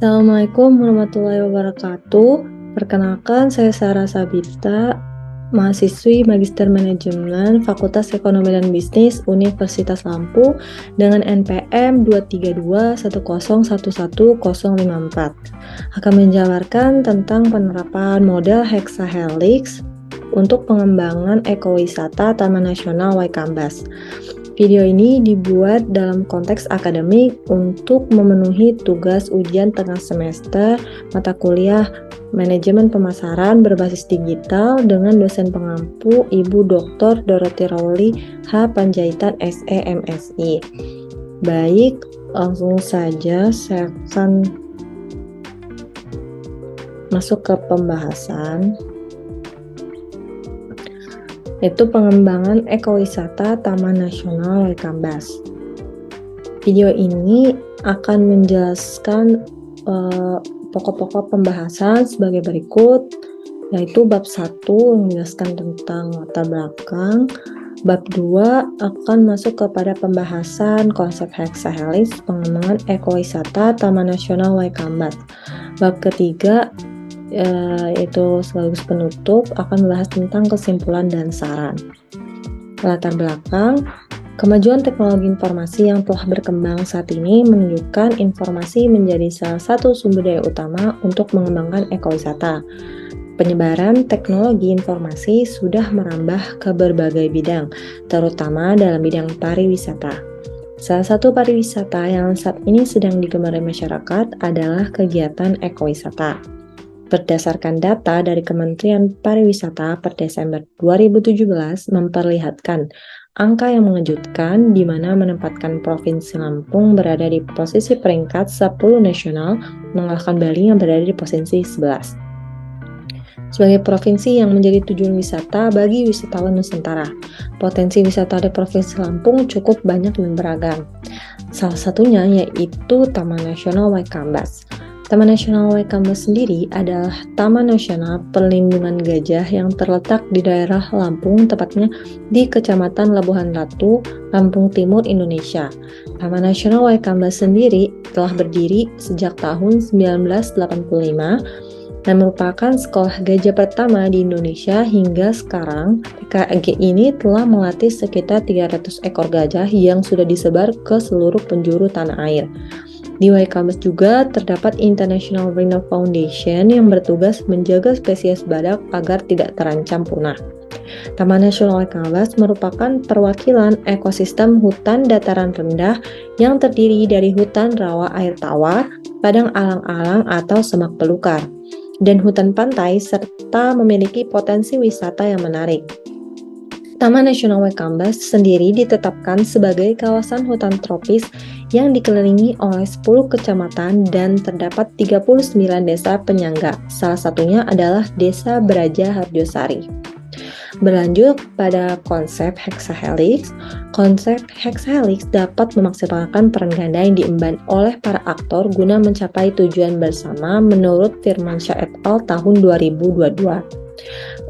Assalamualaikum warahmatullahi wabarakatuh. Perkenalkan, saya Sarah Sabita, mahasiswi Magister Manajemen Fakultas Ekonomi dan Bisnis Universitas Lampung dengan NPM 23210111054. Akan menjabarkan tentang penerapan model hexahelix untuk pengembangan ekowisata Taman Nasional Waikambas. Video ini dibuat dalam konteks akademik untuk memenuhi tugas ujian tengah semester mata kuliah Manajemen Pemasaran berbasis digital dengan dosen pengampu Ibu Dr. Dorothy Rowley H. Panjaitan SE MSI. Baik, langsung saja saya akan masuk ke pembahasan, yaitu pengembangan ekowisata Taman Nasional Waikambas. Video ini akan menjelaskan pokok-pokok pembahasan sebagai berikut, yaitu bab 1 menjelaskan tentang latar belakang, bab 2 akan masuk kepada pembahasan konsep hexahelix pengembangan ekowisata Taman Nasional Waikambas. Bab ketiga yaitu sekaligus penutup akan membahas tentang kesimpulan dan saran. Latar belakang, kemajuan teknologi informasi yang telah berkembang saat ini menunjukkan informasi menjadi salah satu sumber daya utama untuk mengembangkan ekowisata. Penyebaran teknologi informasi sudah merambah ke berbagai bidang, terutama dalam bidang pariwisata. Salah satu pariwisata yang saat ini sedang digemari masyarakat adalah kegiatan ekowisata. Berdasarkan data dari Kementerian Pariwisata per Desember 2017 memperlihatkan angka yang mengejutkan di mana menempatkan Provinsi Lampung berada di posisi peringkat 10 nasional, mengalahkan Bali yang berada di posisi 11. Sebagai provinsi yang menjadi tujuan wisata bagi wisatawan Nusantara, potensi wisata di Provinsi Lampung cukup banyak dan beragam. Salah satunya yaitu Taman Nasional Waikambas. Taman Nasional Waikambas sendiri adalah Taman Nasional Perlindungan Gajah yang terletak di daerah Lampung, tepatnya di Kecamatan Labuhan Ratu, Lampung Timur, Indonesia. Taman Nasional Waikambas sendiri telah berdiri sejak tahun 1985 dan merupakan sekolah gajah pertama di Indonesia hingga sekarang. TKG ini telah melatih sekitar 300 ekor gajah yang sudah disebar ke seluruh penjuru tanah air. Di Waikambas juga terdapat International Rhino Foundation yang bertugas menjaga spesies badak agar tidak terancam punah. Taman Nasional Waikambas merupakan perwakilan ekosistem hutan dataran rendah yang terdiri dari hutan rawa air tawar, padang alang-alang atau semak belukar, dan hutan pantai serta memiliki potensi wisata yang menarik. Taman Nasional Waikambas sendiri ditetapkan sebagai kawasan hutan tropis yang dikelilingi oleh 10 kecamatan dan terdapat 39 desa penyangga. Salah satunya adalah Desa Beraja Harjosari. Berlanjut pada konsep hexahelix. Konsep hexahelix dapat memaksimalkan peran ganda yang diemban oleh para aktor guna mencapai tujuan bersama menurut Firmansyah et al. Tahun 2022.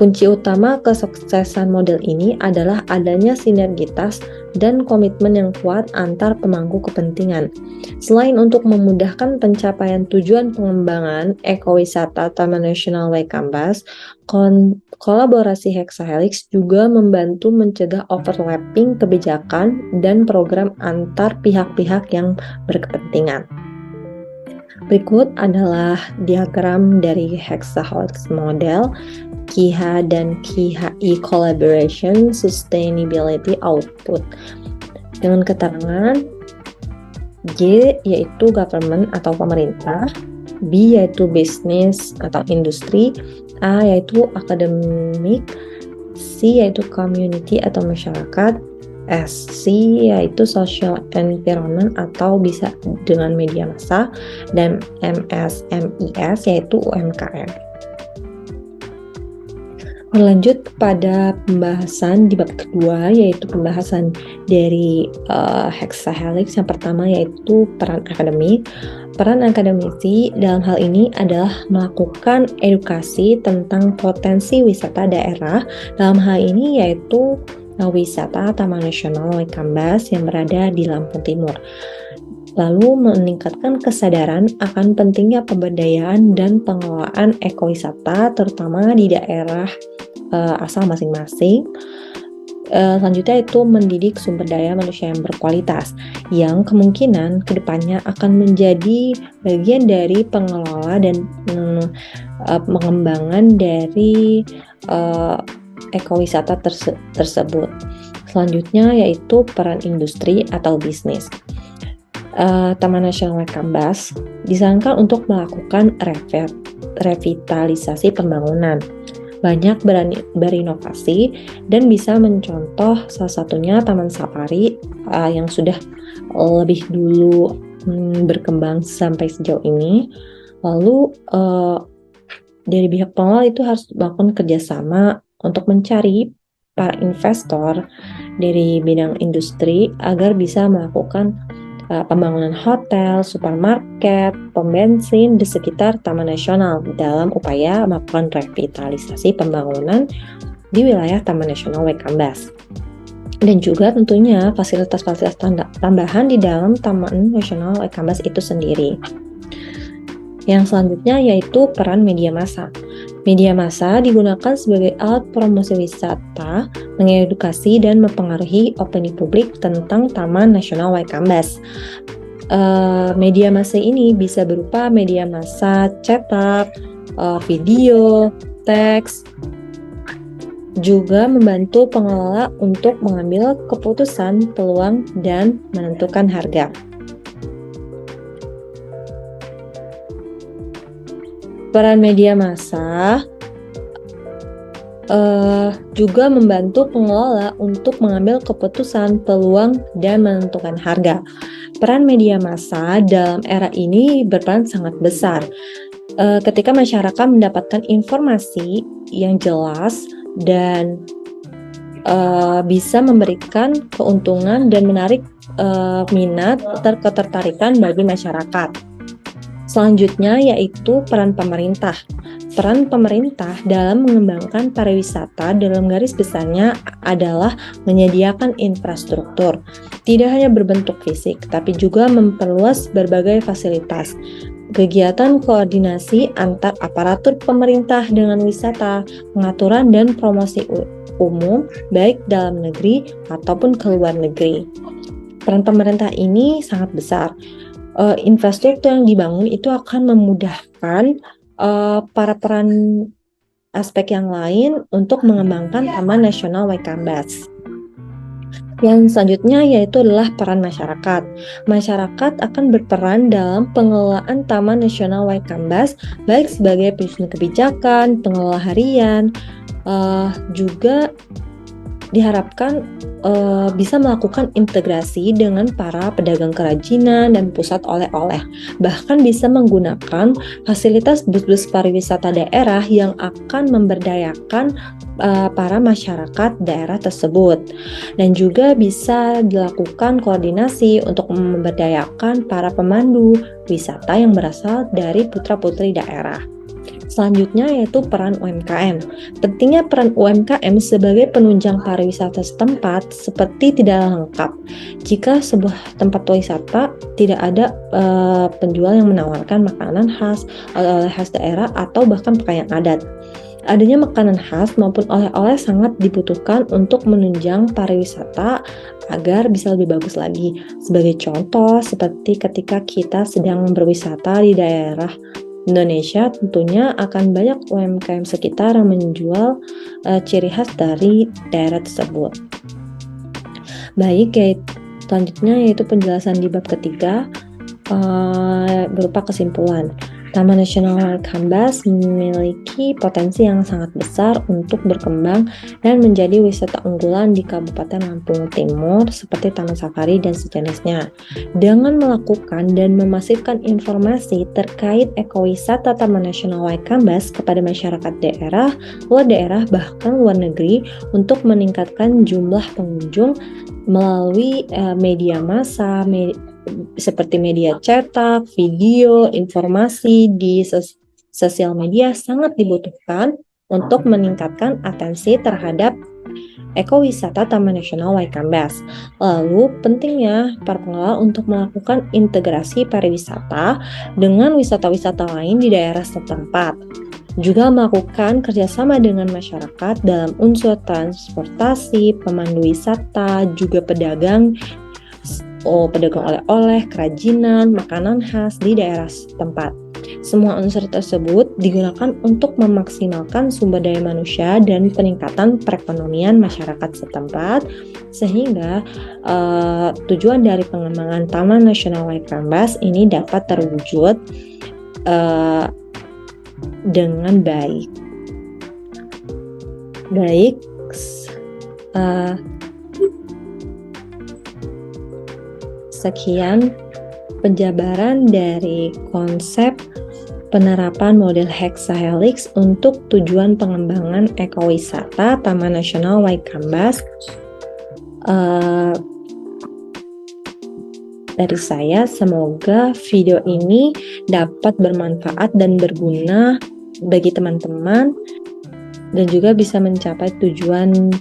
Kunci utama kesuksesan model ini adalah adanya sinergitas dan komitmen yang kuat antar pemangku kepentingan. Selain untuk memudahkan pencapaian tujuan pengembangan ekowisata Taman Nasional Waikambas, kolaborasi hexahelix juga membantu mencegah overlapping kebijakan dan program antar pihak-pihak yang berkepentingan. Berikut adalah diagram dari hexahelix model, KIHA dan KIHI Collaboration Sustainability Output. Dengan keterangan G yaitu government atau pemerintah, B yaitu business atau industri, A yaitu akademik, C yaitu community atau masyarakat, SC yaitu social environment atau bisa dengan media massa, dan MSMIS yaitu UMKM. Berlanjut pada pembahasan di bab kedua, yaitu pembahasan dari hexahelix. Yang pertama yaitu peran akademik. Peran akademisi dalam hal ini adalah melakukan edukasi tentang potensi wisata daerah. Dalam hal ini yaitu wisata Taman Nasional Waikambas yang berada di Lampung Timur. lalu meningkatkan kesadaran akan pentingnya pemberdayaan dan pengelolaan ekowisata terutama di daerah asal masing-masing. Selanjutnya itu mendidik sumber daya manusia yang berkualitas yang kemungkinan kedepannya akan menjadi bagian dari pengelola dan pengembangan dari ekowisata tersebut. Selanjutnya yaitu peran industri atau bisnis. Taman Nasional Waikambas disarankan untuk melakukan revitalisasi pembangunan. Banyak berinovasi dan bisa mencontoh salah satunya Taman Safari yang sudah lebih dulu berkembang sampai sejauh ini. Lalu dari pihak pengelola itu harus melakukan kerjasama untuk mencari para investor dari bidang industri agar bisa melakukan pembangunan hotel, supermarket, pom bensin di sekitar Taman Nasional dalam upaya melakukan revitalisasi pembangunan di wilayah Taman Nasional Waikambas. Dan juga tentunya fasilitas-fasilitas tambahan di dalam Taman Nasional Waikambas itu sendiri. Yang selanjutnya yaitu peran media massa. Media massa digunakan sebagai alat promosi wisata, mengedukasi dan mempengaruhi opini publik tentang Taman Nasional Waikambas. Media massa ini bisa berupa media massa cetak, video, teks, juga membantu pengelola untuk mengambil keputusan, peluang, dan menentukan harga. Peran media massa juga membantu pengelola untuk mengambil keputusan, peluang, dan menentukan harga. Peran media massa dalam era ini berperan sangat besar. Ketika masyarakat mendapatkan informasi yang jelas dan bisa memberikan keuntungan dan menarik minat ketertarikan bagi masyarakat. Selanjutnya yaitu peran pemerintah. Peran pemerintah dalam mengembangkan pariwisata dalam garis besarnya adalah menyediakan infrastruktur, tidak hanya berbentuk fisik, tapi juga memperluas berbagai fasilitas. Kegiatan koordinasi antar aparatur pemerintah dengan wisata, pengaturan dan promosi umum, baik dalam negeri ataupun ke luar negeri. Peran pemerintah ini sangat besar. Infrastruktur yang dibangun itu akan memudahkan para peran aspek yang lain untuk mengembangkan Taman Nasional Waikambas. Yang selanjutnya yaitu adalah peran masyarakat. Masyarakat akan berperan dalam pengelolaan Taman Nasional Waikambas baik sebagai penyusun kebijakan, pengelola harian, juga diharapkan bisa melakukan integrasi dengan para pedagang kerajinan dan pusat oleh-oleh. Bahkan bisa menggunakan fasilitas bus-bus pariwisata daerah yang akan memberdayakan para masyarakat daerah tersebut. Dan juga bisa dilakukan koordinasi untuk memberdayakan para pemandu wisata yang berasal dari putra-putri daerah. Selanjutnya yaitu peran UMKM. Pentingnya peran UMKM sebagai penunjang pariwisata setempat seperti tidak lengkap jika sebuah tempat wisata tidak ada penjual yang menawarkan makanan khas, oleh-oleh khas daerah atau bahkan pakaian adat. Adanya makanan khas maupun oleh-oleh sangat dibutuhkan untuk menunjang pariwisata agar bisa lebih bagus lagi. Sebagai contoh, seperti ketika kita sedang berwisata di daerah Indonesia, tentunya akan banyak UMKM sekitar yang menjual ciri khas dari daerah tersebut. Baik, selanjutnya yaitu penjelasan di bab ketiga berupa kesimpulan. Taman Nasional Waikambas memiliki potensi yang sangat besar untuk berkembang dan menjadi wisata unggulan di Kabupaten Lampung Timur seperti Taman Safari dan sejenisnya. Dengan melakukan dan memasifkan informasi terkait ekowisata Taman Nasional Waikambas kepada masyarakat daerah, luar daerah, bahkan luar negeri untuk meningkatkan jumlah pengunjung melalui media massa, seperti media cetak, video, informasi di sosial media sangat dibutuhkan untuk meningkatkan atensi terhadap ekowisata Taman Nasional Waikambas. Lalu pentingnya para pengelola untuk melakukan integrasi pariwisata dengan wisata-wisata lain di daerah setempat. Juga melakukan kerjasama dengan masyarakat dalam unsur transportasi, pemandu wisata, juga pedagang oleh-oleh, kerajinan, makanan khas di daerah setempat. Semua unsur tersebut digunakan untuk memaksimalkan sumber daya manusia dan peningkatan perekonomian masyarakat setempat, sehingga tujuan dari pengembangan Taman Nasional Waikambas ini dapat terwujud dengan baik. Sekian penjabaran dari konsep penerapan model hexahelix untuk tujuan pengembangan ekowisata Taman Nasional Waikambas. Dari saya, semoga video ini dapat bermanfaat dan berguna bagi teman-teman dan juga bisa mencapai tujuan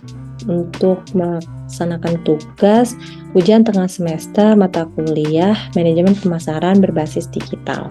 untuk melaksanakan tugas ujian tengah semester mata kuliah manajemen pemasaran berbasis digital.